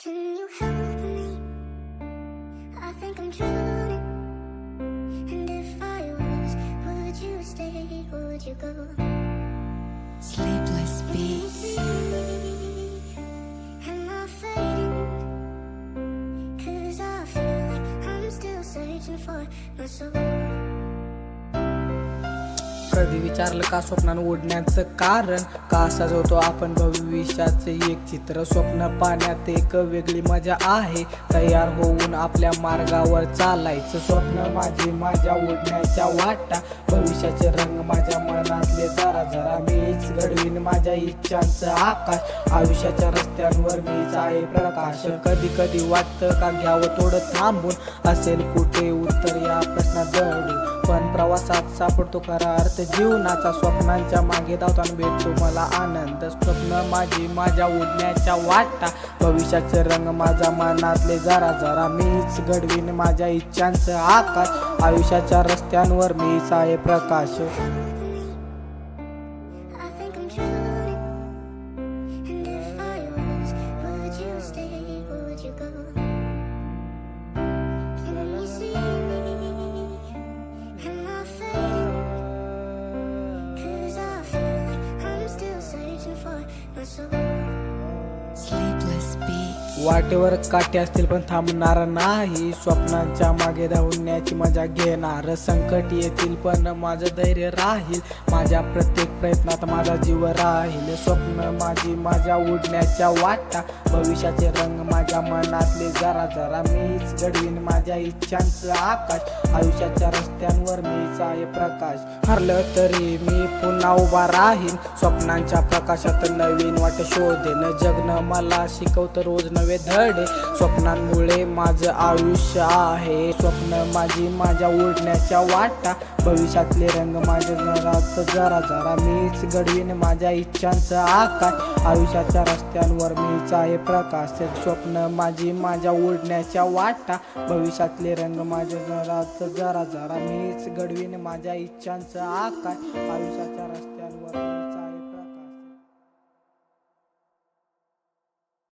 Can you help me? I think I'm drowning. And if I was, would you stay or would you go? Sleepless beats. Am I fading? 'Cause I feel like I'm still searching for my soul. कधी विचारलं का स्वप्नानं उडण्याचं कारण का सजवतो आपण भविष्याचे एक चित्र स्वप्न पाण्यात एक वेगळी मजा आहे तयार होऊन आपल्या मार्गावर चालायचं स्वप्न माझ्या उडण्याच्या वाटा भविष्याचे रंग माझ्या मनातले जरा जरा मीच घडवीन माझ्या इच्छांचं आकाश आयुष्याच्या रस्त्यांवर मीच आहे प्रकाश कधी कधी वाटतं का घ्यावं थोडं थांबून असेल कुठे उत्तर या प्रश्नात दडू पण प्रवासात सापडतो खरा अर्थ जीवनाचा स्वप्नांच्या मागे धावताना भेटतो मला आनंद स्वप्न माझ्या उडण्याच्या वाटा भविष्याचे रंग माझ्या मनातले जरा जरा मीच घडवीन माझ्या इच्छांचं आकाश आयुष्याच्या रस्त्यांवर मीच आहे प्रकाश I think I'm drowning. And if I was, would you stay or would you go? Can you see me? Am I fading? 'Cause I feel like I'm still searching for my soul. Sleepless beats. वाटेवर काटे असतील पण थांबणार नाही स्वप्नांच्या मागे धावण्याची मजा घेणार संकट येतील पण माझं धैर्य राहील माझ्या प्रत्येक प्रयत्नात माझा जीव राहील स्वप्न माझ्या उडण्याच्या वाटा भविष्याचे रंग माझ्या मनातले जरा जरा मीच घडवीन माझ्या इच्छांचं आकाश आयुष्याच्या रस्त्यांवर मीच आहे प्रकाश हरलं तरी मी पुन्हा उभा राहीन स्वप्नांच्या प्रकाशात नवीन वाट शोधेन जगणं मला शिकवतं रोज नवे धडे स्वप्नांमुळे माझं आयुष्य आहे स्वप्न माझ्या उडण्याच्या वाटा भविष्यातले रंग माझ्या जरात जरा जरा मीच घडवीन माझ्या इच्छांचं आकाश आयुष्याच्या रस्त्यांवर मीच आहे प्रकाश स्वप्न माझ्या उडण्याच्या वाटा भविष्यातले रंग माझ्या जरात जरा जरा मीच घडवीन माझ्या इच्छांचं आकाश आयुष्याच्या रस्त्यांवर